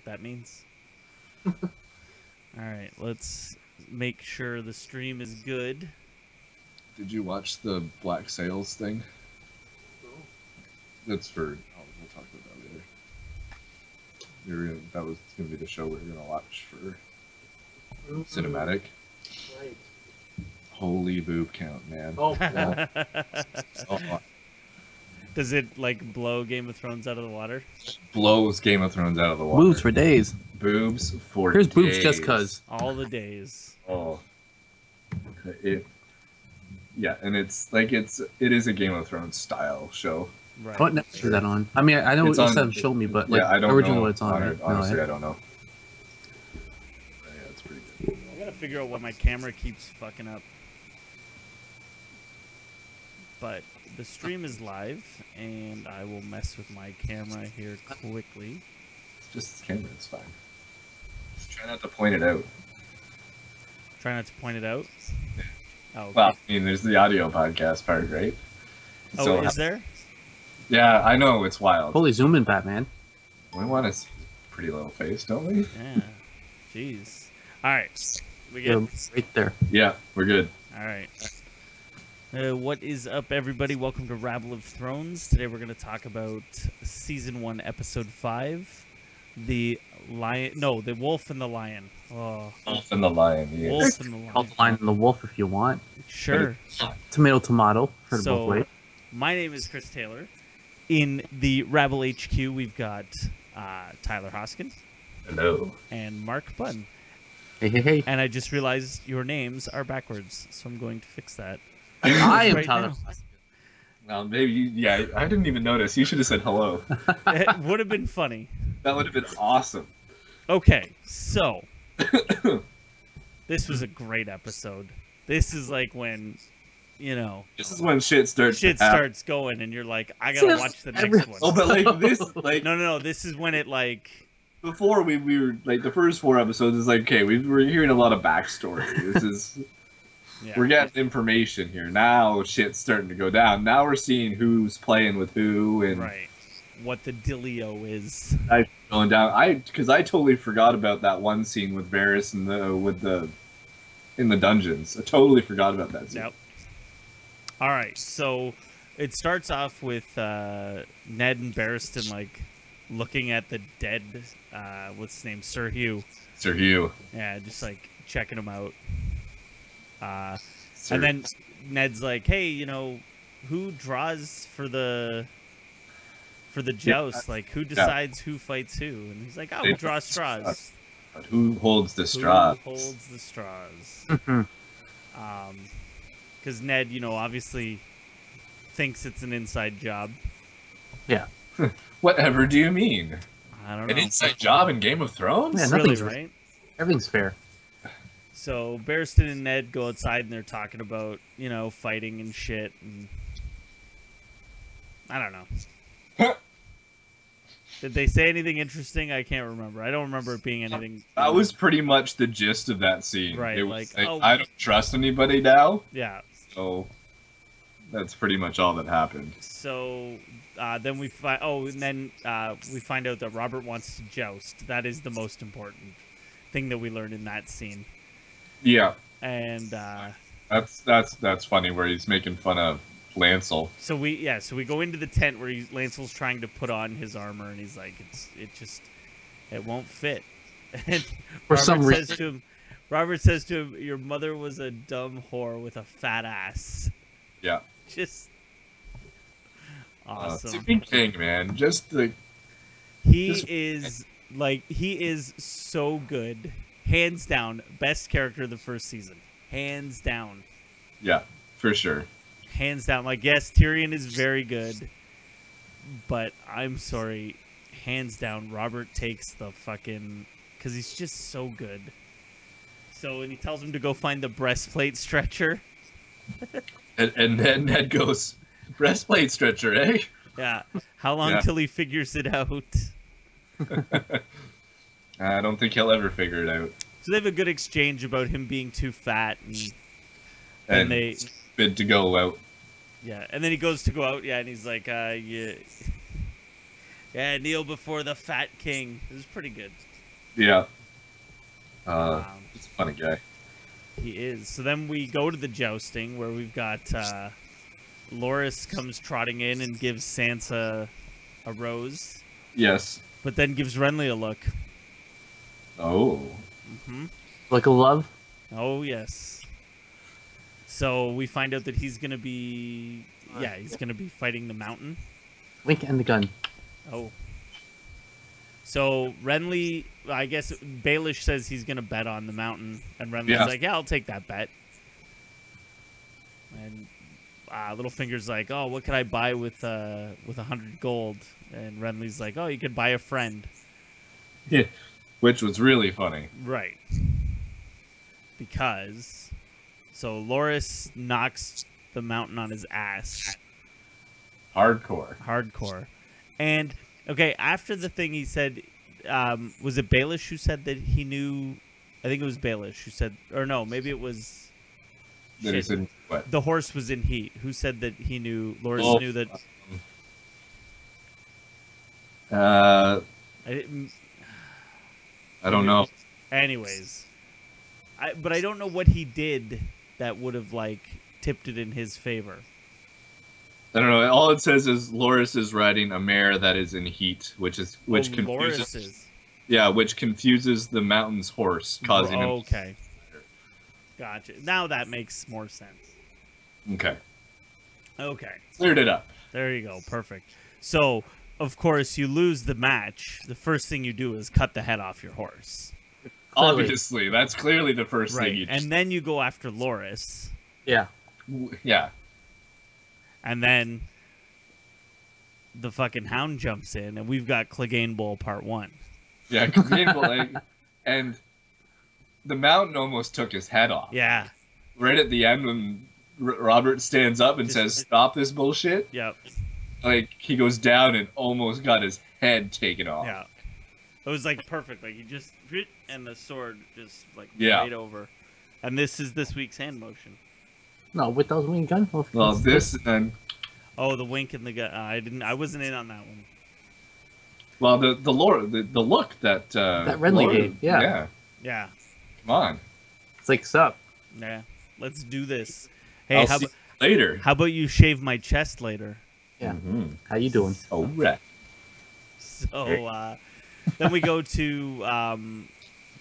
that means. All right, let's make sure the stream is good. Did you watch the Black Sails thing? No. That's for. Oh, we'll talk about that later. That was gonna be the show we were gonna watch for cinematic. Right. Holy boob count, man! Oh, Oh, Does it like blow Game of Thrones out of the water? blows Game of Thrones out of the water. Boobs for days. Boobs for Here's days. boobs just cuz. All the days. Oh, yeah, and it is a Game of Thrones style show. Right. What network is that on? I mean, I know It's what you on- said show me, but like Yeah, I don't originally know. what it's on. Right? Honestly, No, I don't know. But yeah, it's pretty good. I gotta figure out why my camera keeps fucking up. But the stream is live, and I will mess with my camera here quickly. It's just the camera. It's fine. Just try not to point it out. Try not to point it out. Oh, okay. Well, I mean, there's the audio podcast part, right? Oh, So, is there? Yeah, I know it's wild. Holy zoom in, Batman. We want to see his pretty little face, don't we? Yeah. Jeez. All right. We Yeah, good? right there. Yeah, we're good. All right. What is up, everybody? Welcome to Rabble of Thrones. Today we're going to talk about Season 1, Episode 5. The Wolf and the Lion. Oh, Wolf and the Lion. Yes. Wolf and the Call Lion. the Lion and the Wolf if you want. Sure. Tomato, tomato. Heard it both ways. My name is Chris Taylor. In the Rabble HQ, we've got Tyler Hoskin Hello. and Mark Bunn. Hey, hey, hey. And I just realized your names are backwards, so I'm going to fix that. I am right Tyler. now. Well, maybe, yeah, I didn't even notice. You should have said hello. It would have been funny. That would have been awesome. Okay, so this was a great episode. This is like when, This is when shit starts. shit to happen. starts going, and you're like, I gotta watch the next one. Oh, but like this, like No. This is when it like. before we were like the first 4 episodes is like, okay, we're hearing a lot of backstory. This is Yeah. we're getting information here. Now shit's starting to go down. Now we're seeing who's playing with who and Right. What the dealio is. going down. Because I totally forgot about that one scene with Varys and in the dungeons. I totally forgot about that scene. Yep. All right, so it starts off with Ned and Barristan like looking at the dead. What's his name? Sir Hugh. Sir Hugh. Yeah, just like checking him out. Sir- And then Ned's like, "Hey, who draws for the joust? Like, who decides who fights who?" And he's like, "Oh, we draw straws. But who holds the straw? Who holds the straws?" Mhm. Because Ned, obviously thinks it's an inside job. Yeah. Whatever do you mean? I don't An know. inside job in Game of Thrones? Yeah, Really, nothing's right? Everything's fair. So Barristan and Ned go outside and they're talking about, fighting and shit. And I don't know. Did they say anything interesting? I can't remember. I don't remember it being anything. That was pretty much the gist of that scene. Right, It was like, like, oh- I don't trust anybody now, Yeah. so that's pretty much all that happened. So then we find. Oh, and then we find out that Robert wants to joust. That is the most important thing that we learned in that scene. Yeah, And that's funny where he's making fun of Lancel. so we go into the tent where Lancel's trying to put on his armor, and he's like, it won't fit. And For some Robert says to him, "Your mother was a dumb whore with a fat ass." Yeah, Just it's a awesome. big thing, man. Just the He just- is so good. Hands down, best character of the first season. Hands down. yeah, for sure. Hands down. Like, yes, Tyrion is very good, but I'm sorry. Hands down, Robert takes the fucking... Because he's just so good. So, and he tells him to go find the breastplate stretcher. And then Ned goes, breastplate stretcher, eh? Yeah. How long Yeah. till he figures it out? I don't think he'll ever figure it out. So they have a good exchange about him being too fat, and And they... bid to go out. Yeah, and then he goes to go out, and he's like, yeah. Yeah, kneel before the fat king. It was pretty good. Yeah. Wow. He's a funny guy. He is. So then we go to the jousting where we've got Loris comes trotting in and gives Sansa a rose, Yes. but then gives Renly a look. Oh. Like a love. Oh, yes. So we find out that he's going to be... Yeah, he's going to be fighting the Mountain. Wink and the gun. Oh. So Renly, I guess Baelish says he's going to bet on the Mountain, and Renly's like, yeah, I'll take that bet. And Littlefinger's like, oh, what could I buy with 100 gold? And Renly's like, oh, you could buy a friend. Yeah. Which was really funny. Right. Because, so Loris knocks the Mountain on his ass. Hardcore. And, okay, after the thing he said, was it Baelish who said that he knew, I think it was Baelish who said, or no, maybe it was, That he said what? the horse was in heat. Who said that he knew, Loris knew that, I don't know. anyways. But I don't know what he did that would have, like, tipped it in his favor. I don't know. All it says is Loris is riding a mare that is in heat, which confuses. Loris is. Yeah, which confuses the Mountain's horse, causing him. Okay. Gotcha. Now that makes more sense. Okay. Okay. Cleared it up. There you go. Perfect. So, of course, you lose the match. The first thing you do is cut the head off your horse. Clearly. Obviously, that's clearly the first thing you. And then you go after Loris. Yeah. Yeah. And then the fucking hound jumps in, and we've got Clegane Bowl Part 1. Yeah, and the Mountain almost took his head off. Yeah. Right at the end when Robert stands up and says, "Stop this bullshit." Yep. Like, he goes down and almost got his head taken off. Yeah. It was, like, perfect. Like, he just... And the sword just, like, Yeah. right over. And this is this week's hand motion. No, with those wing gun. Well, this and then... Oh, the wink and the gut. I wasn't in on that one. Well, the look that... That Renly gave, yeah. Yeah. Yeah. Come on. It's like, sup? Yeah. Let's do this. Hey, I'll how see you later. How about you shave my chest later? Yeah. Mm-hmm. How you doing? Oh, right. So then we go to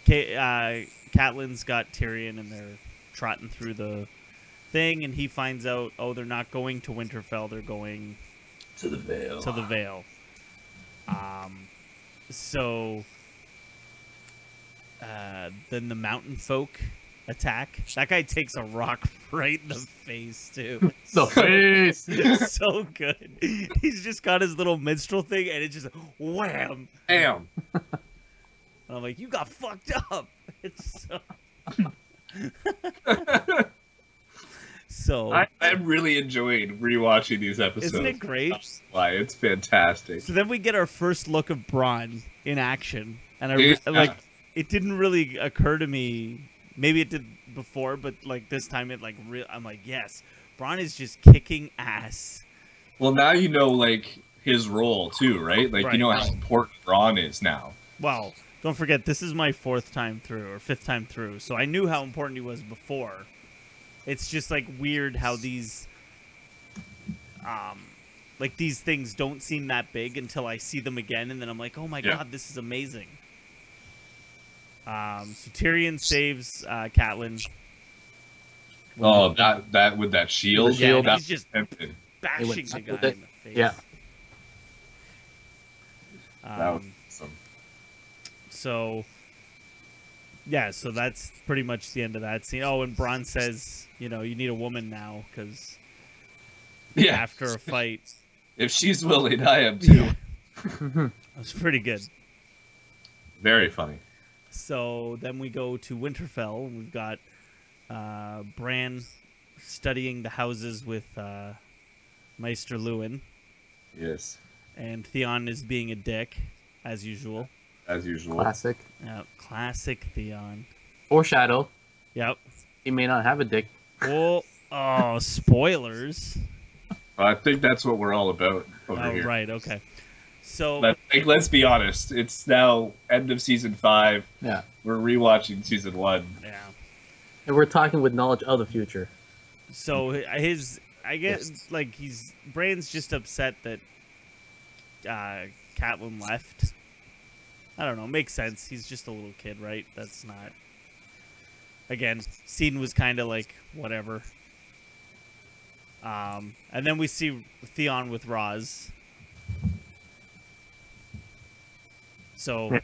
Catelyn's got Tyrion, and they're trotting through the thing, and he finds out, oh, they're not going to Winterfell, they're going To the Vale. to the Vale. So then the mountain folk attack. That guy takes a rock right in the face, too. The face! It's so good. He's just got his little minstrel thing, and it's just wham. Damn. I'm like, you got fucked up. It's so... So I'm really enjoying rewatching these episodes. isn't it great? Why, it's fantastic. So then we get our first look of Bronn in action, and it didn't really occur to me. Maybe it did before, but like this time, I'm like, yes, Bronn is just kicking ass. Well, now you know, like, his role, too, right? Like, you know how important Ron is now. Well, don't forget, this is my 4th time through, or 5th time through, so I knew how important he was before. It's just, like, weird how these, these things don't seem that big until I see them again, and then I'm like, oh my god, this is amazing. So Tyrion saves Catelyn. Oh, that with that shield? Yeah, that's he's just tempting. bashing the guy in the face. Yeah. That was awesome. So, yeah, so that's pretty much the end of that scene. Oh, and Bronn says, you need a woman now, because after a fight. If she's willing, I am too. That was pretty good. Very funny. So then we go to Winterfell, and we've got Bran studying the houses with Maester Luwin. Yes. And Theon is being a dick, as usual. As usual. Classic. Yeah, classic Theon. Foreshadow. Yep. He may not have a dick. Oh, spoilers. I think that's what we're all about over here. Right, okay. So, That's Like, let's be honest. It's now end of season 5. Yeah. We're rewatching season 1. Yeah. And we're talking with knowledge of the future. So I guess, like, Brain's just upset that Catelyn left. I don't know. Makes sense. He's just a little kid, right? That's not. Again, scene was kind of like whatever. And then we see Theon with Roz. So,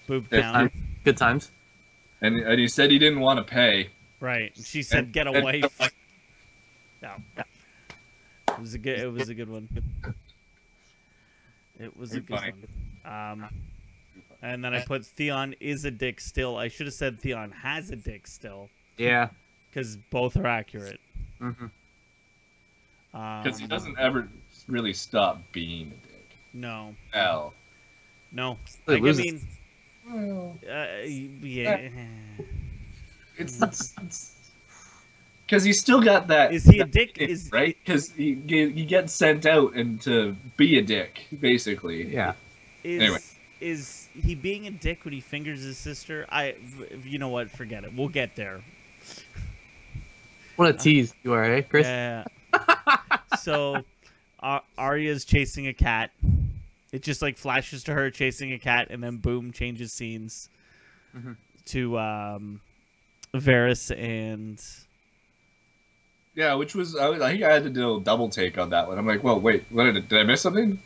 boob count. Good times. And he said he didn't want to pay. Right. She said, "Get a wife." No. It was a good one. It was a good one. And then I put Theon is a dick still. I should have said Theon has a dick still. Yeah. Because both are accurate. Mm-hmm. Because he doesn't ever really stop being a dick. No. L. No. It Like, I was- mean, yeah. It's because he's still got that. Is he a that dick? dick, Is right? Because he gets sent out and to be a dick, basically. Yeah. Anyway. Is he being a dick when he fingers his sister? You know what? Forget it. We'll get there. What a tease you are, eh, Chris? Yeah. So, Arya's chasing a cat. It just like flashes to her chasing a cat, and then boom, changes scenes to Varys and. Yeah, which was I think I had to do a double take on that one. I'm like, well, wait, what did I miss something?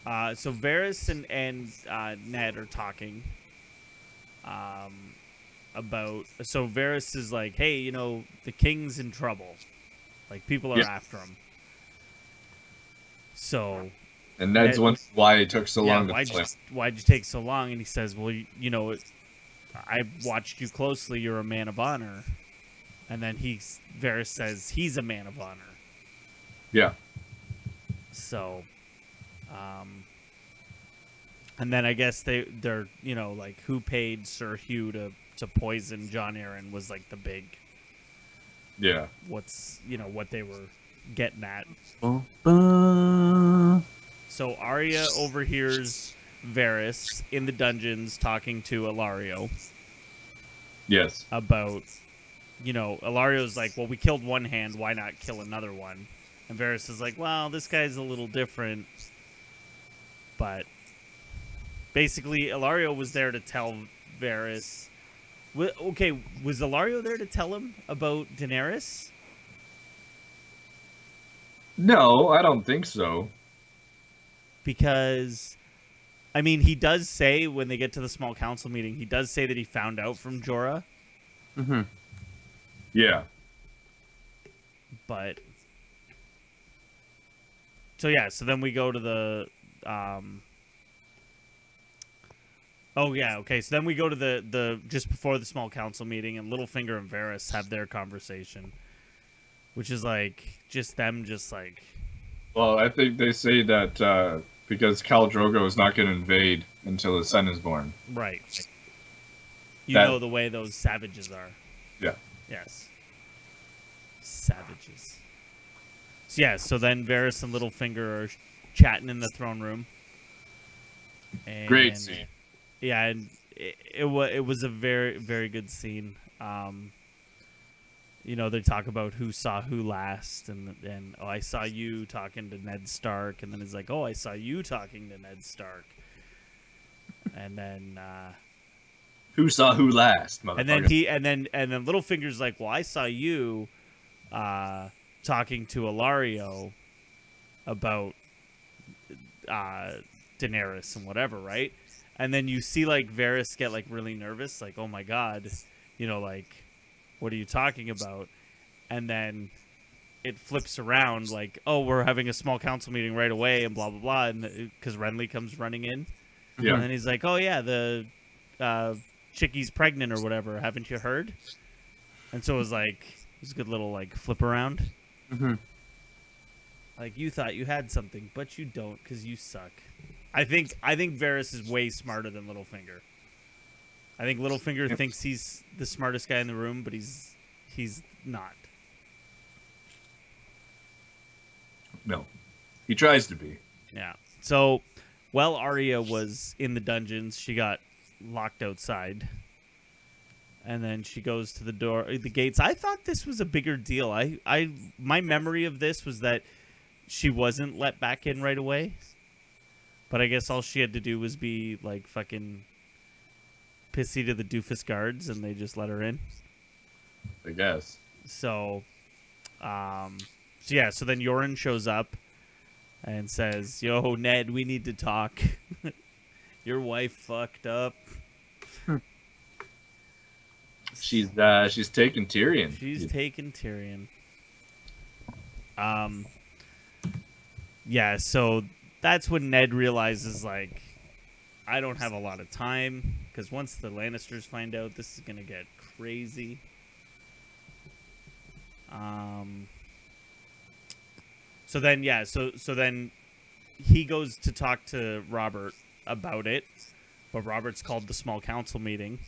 So Varys and Ned are talking about. So Varys is like, hey, you know, the king's in trouble. Like, people are after him. So. And Ned's wondering why it took so long to why'd you take so long? And he says, well, you know, I watched you closely. You're a man of honor. And then Varys says he's a man of honor. Yeah. So, and then I guess they're you know, like, who paid Sir Hugh to poison Jon Arryn was like the big. Yeah. What they were getting at. So Arya overhears Varys in the dungeons talking to Ilario. Yes. About, you know, Ilario's like, well, we killed one hand, why not kill another one? And Varys is like, well, this guy's a little different. But basically, Ilario was there to tell Varys. Okay, was Ilario there to tell him about Daenerys? No, I don't think so. Because, I mean, he does say when they get to the small council meeting, he does say that he found out from Jorah. Mm-hmm. Yeah. But, so yeah, so then we go to the, oh yeah, okay, so then we go to the just before the small council meeting, and Littlefinger and Varys have their conversation, which is like, just them just like... Well, I think they say that because Khal Drogo is not going to invade until his son is born. Right. You know the way those savages are. Yeah. Yes. Savages. So yeah, so then Varys and Littlefinger are chatting in the throne room. And, great scene. Yeah, and it was a very, very good scene. You know, they talk about who saw who last, and oh, I saw you talking to Ned Stark, and then it's like, oh, I saw you talking to Ned Stark, and then who saw who last, motherfucker? and then Littlefinger's like, well, I saw you talking to Ilario about Daenerys and whatever, right? And then you see like Varys get like really nervous, like, oh my god, you know, like, what are you talking about? And then it flips around like, oh, we're having a small council meeting right away and blah, blah, blah. And because Renly comes running in. Yeah. And then he's like, oh, yeah, the chickie's pregnant or whatever. Haven't you heard? And so it was like, it was a good little like flip around. Mm-hmm. Like, you thought you had something, but you don't because you suck. I think Varys is way smarter than Littlefinger. I think Littlefinger thinks he's the smartest guy in the room, but he's not. No. He tries to be. Yeah. So while Arya was in the dungeons, she got locked outside. And then she goes to the gates. I thought this was a bigger deal. My memory of this was that she wasn't let back in right away. But I guess all she had to do was be like fucking pissy to the doofus guards, and they just let her in. I guess. So, so then Yoren shows up and says, "Yo, Ned, we need to talk. Your wife fucked up." She's taking Tyrion. She's taking Tyrion. Yeah, so that's when Ned realizes, like, I don't have a lot of time, because once the Lannisters find out, this is gonna get crazy. So then he goes to talk to Robert about it, but Robert's called the small council meeting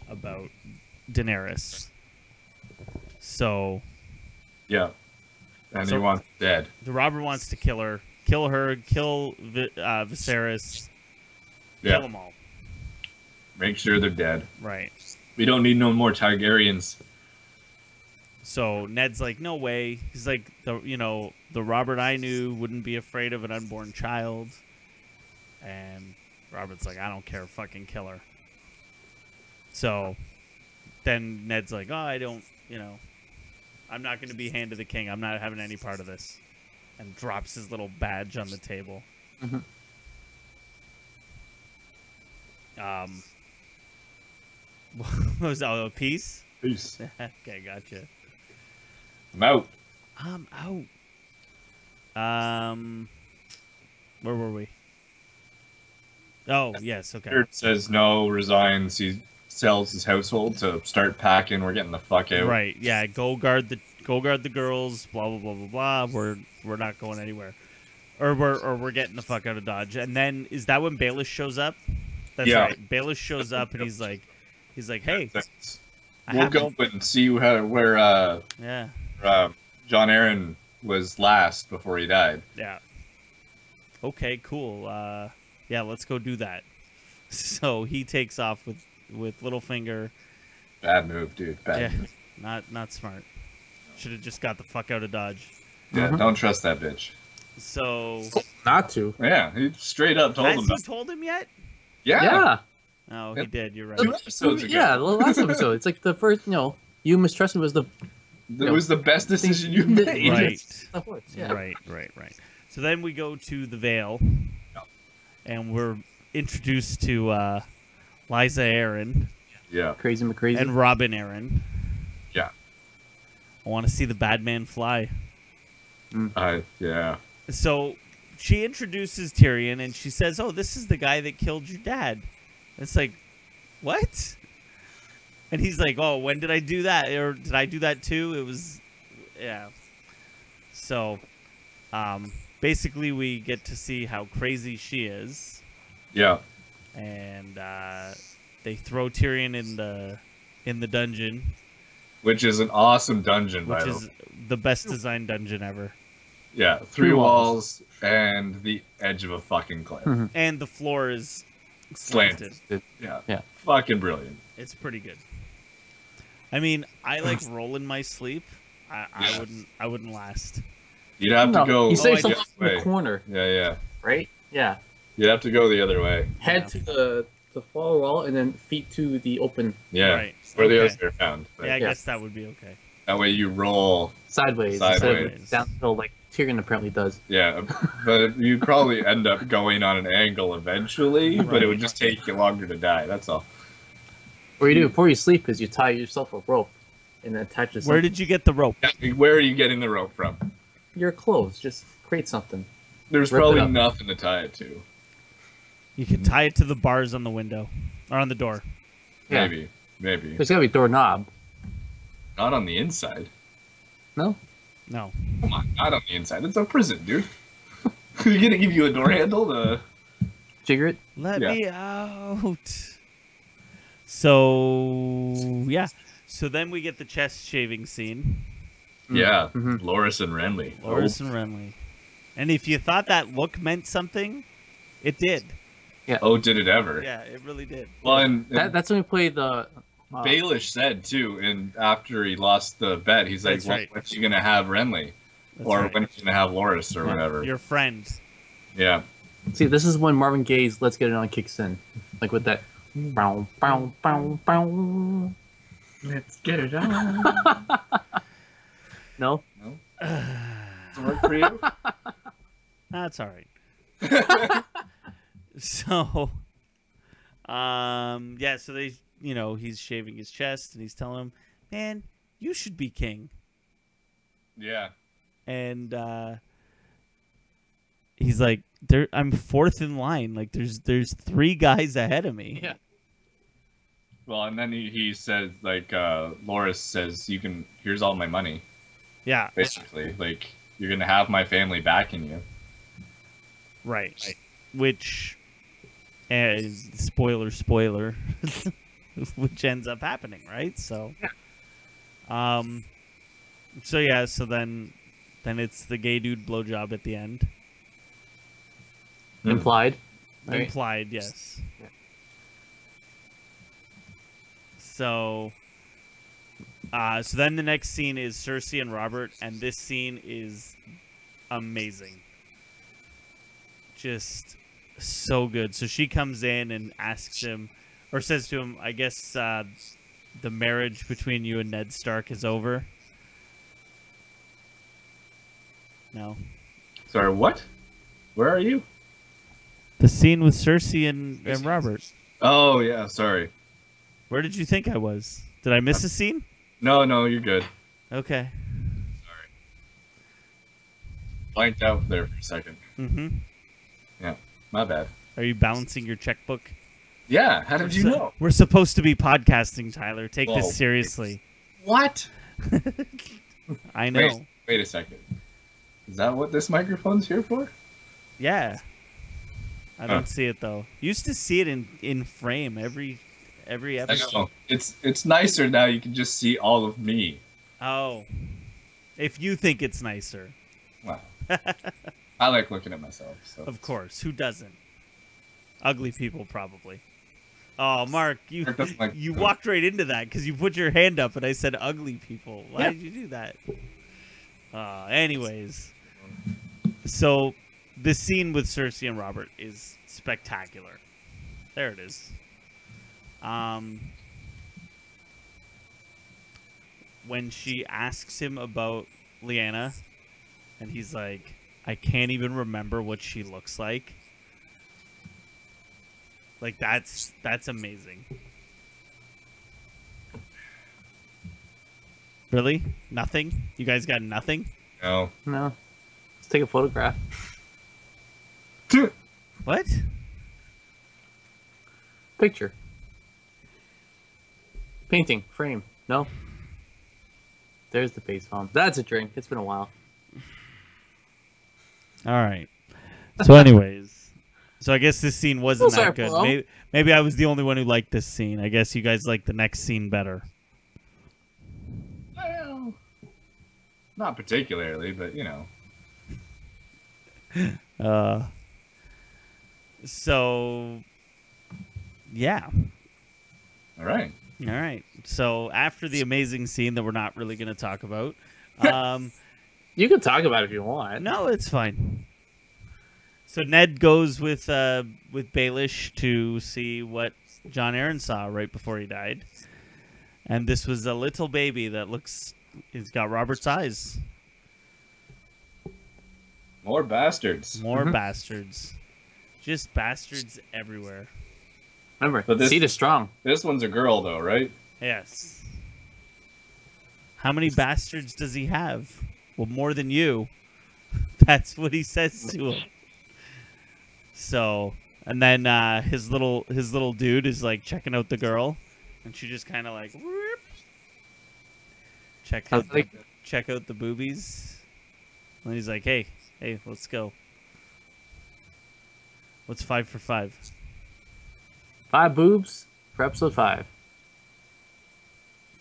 about Daenerys. So Yeah. And So- he wants dead. the Robert wants to kill her, kill Viserys, Yeah. kill them all. Make sure they're dead. Right. We don't need no more Targaryens. So Ned's like, no way. He's like, the Robert I knew wouldn't be afraid of an unborn child. And Robert's like, I don't care, fucking kill her. So then Ned's like, oh, I'm not going to be hand to the king. I'm not having any part of this. And drops his little badge on the table. Mhm. What was that? A piece? Peace. Okay, gotcha. I'm out. I'm out. Where were we? Oh, yes, okay. Kurt says no, resigns. He sells his household to start packing. We're getting the fuck out. Right, yeah, go guard the girls, blah blah blah blah blah. We're not going anywhere. Or we're getting the fuck out of Dodge. And then is that when Baelish shows up? That's Yeah. right. Baelish shows up and he's like, hey, I We'll haven't- go and see where yeah, John Aaron was last before he died. yeah. Okay, cool. Yeah, let's go do that. So he takes off with Littlefinger. Bad move, dude. Bad Yeah, move. not smart. Should have just got the fuck out of Dodge. Yeah, Mhm. don't trust that bitch. So Not to. Yeah, he straight up told has him he that. told him yet? Yeah. Oh, he did. You're right. Two episodes ago. Yeah, the last episode. It's like the first, you mistrusted was the It was the best decision you made. Right. Yeah. Right. So then we go to the Vale, and we're introduced to Liza Aaron Yeah. Crazy McCrazy. and Robin Aaron. Yeah. I want to see the bad man fly. Yeah. So she introduces Tyrion, and she says, "Oh, this is the guy that killed your dad." It's like, what? And he's like, "Oh, when did I do that? Or did I do that too?" It was, yeah. So, basically, we get to see how crazy she is, Yeah. and they throw Tyrion in the dungeon, Which is an awesome dungeon, which by the is way. the best designed dungeon ever. Yeah. Three walls and the edge of a fucking cliff. Mhm. And the floor is slanted. Slanted. Yeah. Yeah. Fucking brilliant. It's pretty good. I mean, I like roll in my sleep. I wouldn't last. You'd have No, to go you say the something other in the way. corner, Yeah. right? Yeah. You'd have to go the other way. Head to the far wall and then feet to the open Yeah. Right. Where the Okay. others are found. But Yeah, I Yeah. guess that would be okay. that way you roll. sideways, Sideways. instead of downhill like Tyrion apparently does. Yeah. But you'd probably end up going on an angle eventually, but it Right. would just take you longer to die. That's all. What you do before you sleep is you tie yourself a rope and then attach it to Where something. did you get the rope? Where are you getting the rope from? Your clothes. Just create something. There's Rip it probably up. nothing to tie it to. You can tie it to the bars on the window or on the door. Yeah. Maybe. There's gotta be a doorknob. Not on the inside. No? No. Come on, not on the inside. It's a prison, dude. You're gonna give you a door handle to... Jigger it? Let Yeah. me out. So yeah. So then we get the chest shaving scene. Yeah, Mhm. Loras and Renly. Loras and Renly. And if you thought that look meant something, It did. Oh, did it ever? Yeah, it really did. Well, and That's when we played the. Baelish said too, and after he lost the bet, he's like, That's well, right. when's she gonna have Renly? That's Or right. when she's gonna have Loris or whatever. Your friend. Yeah. See, this is when Marvin Gaye's "Let's Get It On" kicks in, like with that. Bow, bow, bow, bow. Let's get it on. No. No. Does it work for you? That's all right. So, yeah. So they, he's shaving his chest and he's telling him, "Man, you should be king." Yeah. And he's like, I'm fourth in line. Like, there's 3 guys ahead of me. Yeah. Well, and then he says, like, Loris says, here's all my money. Yeah. Basically. Like, you're going to have my family backing you. Right. Which, spoiler, which ends up happening, right? So, so then it's the gay dude blowjob at the end. Implied. Right? Implied, yes. Yeah. So then the next scene is Cersei and Robert, and this scene is amazing. Just so good. So she comes in and asks him, or says to him, I guess the marriage between you and Ned Stark is over. No. Sorry, what? Where are you? The scene with Cersei and Robert. Oh, yeah, sorry. Where did you think I was? Did I miss a scene? No, you're good. Okay. Sorry. Blanked out there for a second. Mm-hmm. Yeah, my bad. Are you balancing your checkbook? Yeah, how did you know? We're supposed to be podcasting, Tyler. Take Whoa. this seriously. What? I know. Wait a second. Is that what this microphone's here for? Yeah. I don't see it though. Used to see it in frame every I episode. know. It's nicer now. You can just see all of me. Oh. If you think it's nicer. Wow. I like looking at myself. So. Of course. Who doesn't? Ugly people probably. Oh, Mark, you walked right into that because you put your hand up and I said ugly people. Why did you do that? Anyways. So, the scene with Cersei and Robert is spectacular. There it is. When she asks him about Lyanna, and he's like, I can't even remember what she looks like. Like, that's amazing. Really? Nothing? You guys got nothing? No. No. Let's take a photograph. What? Picture. Painting. Frame. No? There's the face palm. That's a drink. It's been a while. All right. So anyways, so I guess this scene wasn't that good. Maybe I was the only one who liked this scene. I guess you guys like the next scene better. Well, not particularly, but you know. So yeah. All right. All right. So after the amazing scene that we're not really going to talk about, You can talk about it if you want. no, it's fine. So Ned goes with Baelish to see what Jon Arryn saw right before he died, and this was a little baby that it's got Robert's eyes. More bastards. More bastards, just bastards everywhere. Remember, But this- seed is strong. This one's a girl, though, right? Yes. How many bastards does he have? Well, more than you. That's what he says to him. So, and then his little dude is like checking out the girl, and she just kind of like whoop, check out the boobies. And he's like, hey, let's go. What's 5 for 5? 5 boobs for episode 5.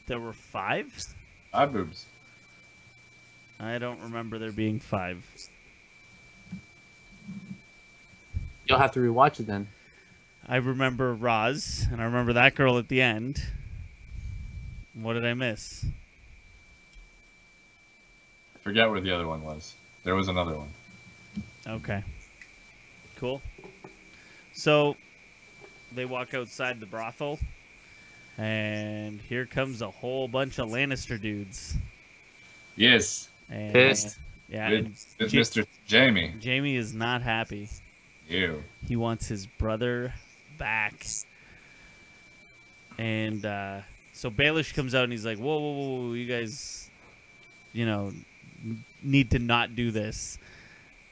There were 5? 5 boobs. I don't remember there being 5. You'll have to rewatch it then. I remember Roz, and I remember that girl at the end. What did I miss? Forget where the other one was. There was another one. Okay. Cool. So, they walk outside the brothel, and here comes a whole bunch of Lannister dudes. Yes. And, Pissed. Yeah, Good, and good Mr. Jamie. Jamie is not happy. You. He wants his brother back. And so Baelish comes out and he's like, whoa, whoa, whoa, you guys, need to not do this.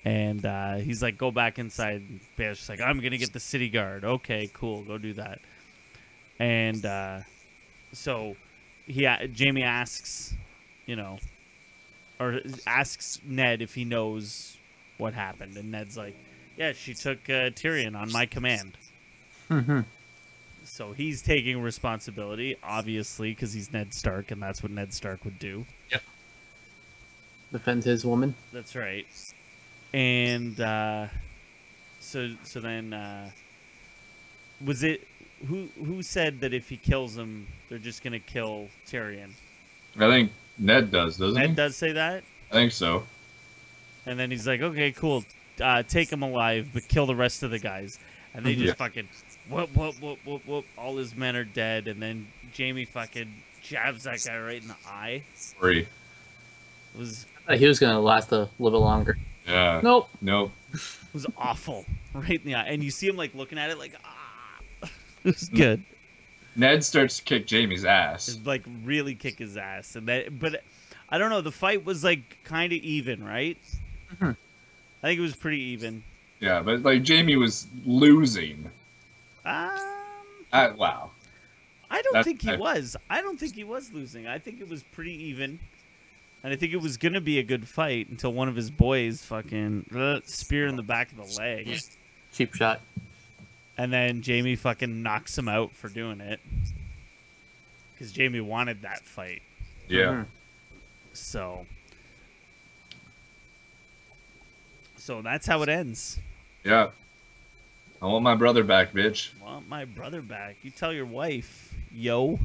And he's like, go back inside. And Baelish's like, I'm going to get the city guard. Okay, cool. Go do that. And so Jamie asks, or asks Ned if he knows what happened. And Ned's like, yeah, she took Tyrion on my command. Mm-hmm. So he's taking responsibility, obviously, because he's Ned Stark, and that's what Ned Stark would do. Yep. Defend his woman. That's right. And so then was it who said that if he kills him, they're just gonna kill Tyrion? I think Ned does, doesn't he? Ned does say that, I think so. and then he's like, "Okay, cool, take him alive, but kill the rest of the guys." And they just fucking whoop, whoop, whoop, whoop, whoop. All his men are dead, and then Jamie fucking jabs that guy right in the eye. Sorry. It was He was gonna last a little bit longer. Yeah. Nope. Nope. awful, right in the eye, and you see him like looking at it like, ah. It was good. Ned starts to kick Jamie's ass. It's like really kick his ass, and but I don't know. The fight was like kind of even, right? Mhm. I think it was pretty even. Yeah, but like Jamie was losing. Wow. I don't think he was. I don't think he was losing. I think it was pretty even. And I think it was going to be a good fight until one of his boys fucking spear in the back of the leg. Cheap shot. And then Jamie fucking knocks him out for doing it. Because Jamie wanted that fight. Yeah. Mhm. So that's how it ends. Yeah. I want my brother back, bitch. Want my brother back. You tell your wife, yo.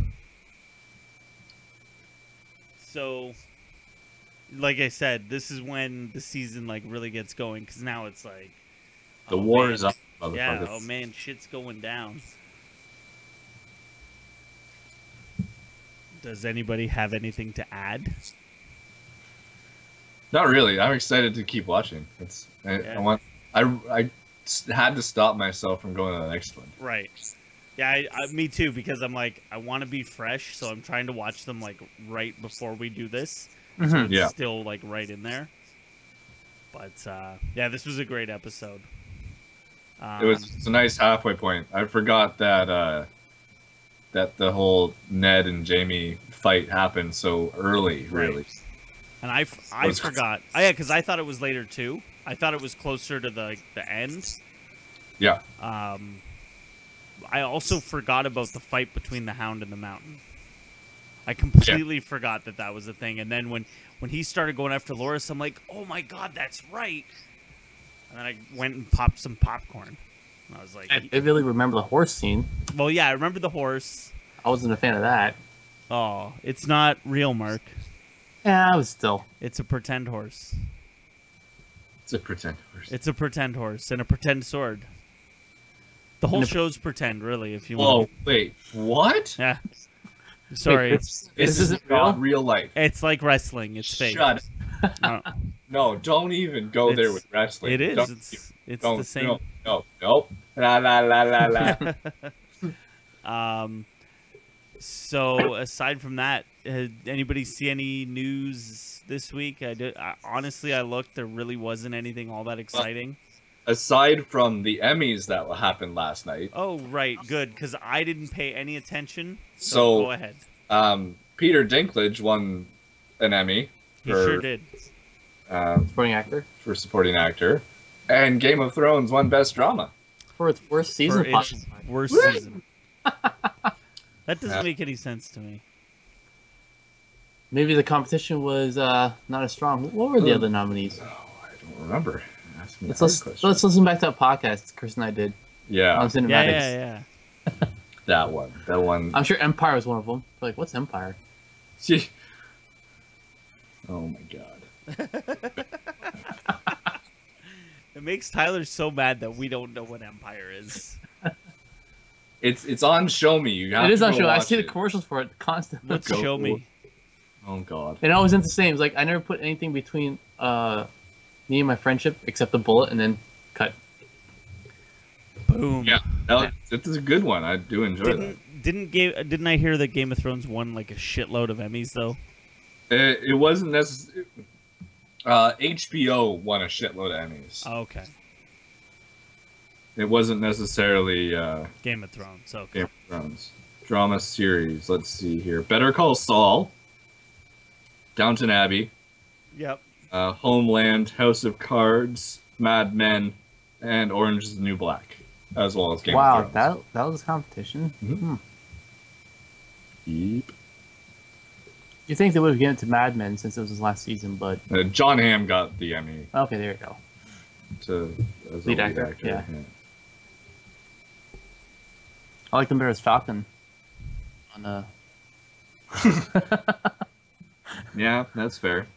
So, like I said, this is when the season like really gets going, because now it's like The oh, war man. is up, Yeah, motherfucker. oh man, shit's going down. Does anybody have anything to add? Not really. I'm excited to keep watching. I had to stop myself from going to the next one. Right. Yeah, me too, because I'm like, I want to be fresh, so I'm trying to watch them like right before we do this. So Mhm. it's Yeah. still like right in there. But yeah, this was a great episode. It's a nice halfway point. I forgot that that the whole Ned and Jamie fight happened so early, really. Right. And I forgot. Yeah, because I thought it was later too. I thought it was closer to the end. Yeah. I also forgot about the fight between the Hound and the Mountain. I completely forgot that was a thing. And then when he started going after Loras, I'm like, oh my god, that's right. And then I went and popped some popcorn. And I was like, I really remember the horse scene. well, yeah, I remember the horse. I wasn't a fan of that. Oh, it's not real, Mark. Yeah, I was still. It's a pretend horse. It's a pretend horse. It's a pretend horse and a pretend sword. The whole And show's pretend, really, if you Whoa, want. wait, what? Yeah. Sorry. Wait, This This is isn't not real? real life. It's like wrestling. It's fake. Shut. No, No, don't even go there It's- with wrestling. it is. Don't, It's don't, the same. No. La la la la la. So aside from that, anybody see any news this week? Honestly, I looked. There really wasn't anything all that exciting. Aside from the Emmys that happened last night, Oh, right. Good, because I didn't pay any attention. So- go ahead. Peter Dinklage won an Emmy He sure did. Supporting actor. for supporting actor, and Game of Thrones won Best Drama. For its worst season For its possible. worst What? season. That doesn't Yeah. make any sense to me. Maybe the competition was not as strong. What were the other nominees? Oh, I don't remember. Ask Let's Hard listen, question. let's listen back to that podcast Chris and I did Yeah, on cinematics. Yeah. that one. I'm sure Empire was one of them. Like, what's Empire? Gee. Oh my god. It makes Tyler so mad that we don't know what Empire is. It's on Show Me. You have It is to on go show. I watch see the it. commercials for it constantly. Let's Go show for me. Oh god. It always ends the same. It's like I never put anything between me and my friendship except the bullet and then cut. Boom. Yeah, this is a good one. I do enjoy that. Didn't I hear that Game of Thrones won like a shitload of Emmys though? It wasn't necessary. HBO won a shitload of Emmys. Oh, okay. It wasn't necessarily Game of Thrones. Okay. Game of Thrones. Drama series. Let's see here. Better Call Saul. Downton Abbey. Yep. Homeland. House of Cards. Mad Men. And Orange is the New Black. As well as Game Wow, of Thrones. that was a competition. Mhm. Yep. You think they would have given it to Mad Men since it was his last season, but John Hamm got the Emmy okay, there you go. as a Lead actor, yeah. I like them better as Falcon. On Yeah, that's fair.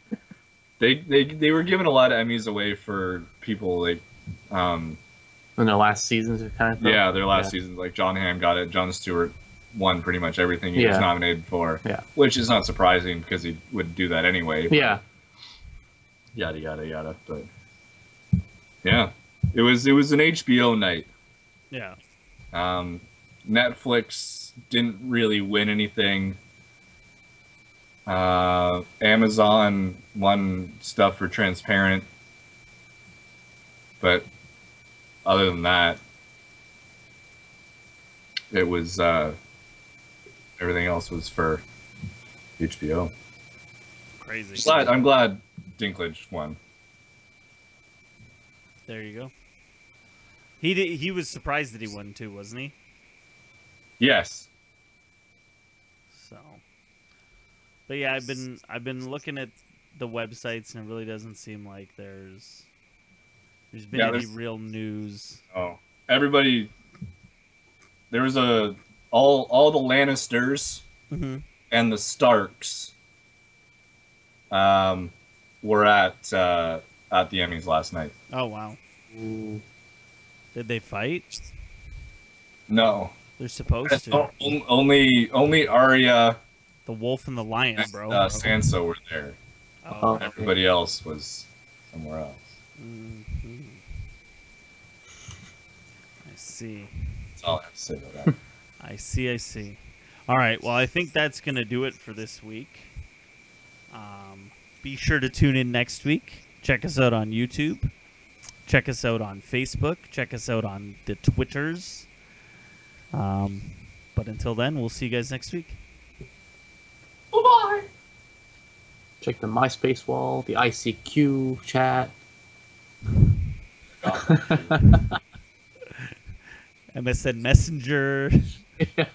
They were giving a lot of Emmys away for people like in their last seasons, kind of. yeah, their last season, like John Hamm got it. Jon Stewart won pretty much everything he was Yeah. nominated for. Yeah. Which is not surprising because he would do that anyway. Yeah. Yada yada yada. But yeah. It was an HBO night. Yeah. Netflix didn't really win anything. Amazon won stuff for Transparent. But other than that, it was everything else was for HBO. Crazy. I'm glad Dinklage won. There you go. He was surprised that he won too, wasn't he? Yes. So, but yeah, I've been looking at the websites and it really doesn't seem like there's been any real news. Oh, everybody. There was all the Lannisters Mm-hmm. and the Starks. Were at the Emmys last night. Oh wow! Ooh. Did they fight? No. They're supposed to. Only Arya The Wolf and the Lion, and bro. Sansa were there. Oh, Okay. Everybody else was somewhere else. mhm. I see. That's all I have to say about that. I see. All right. Well, I think that's going to do it for this week. Be sure to tune in next week. Check us out on YouTube. Check us out on Facebook. Check us out on the Twitters. But until then, we'll see you guys next week. Bye-bye. Check the MySpace wall, the ICQ chat. MSN Messenger. Yeah.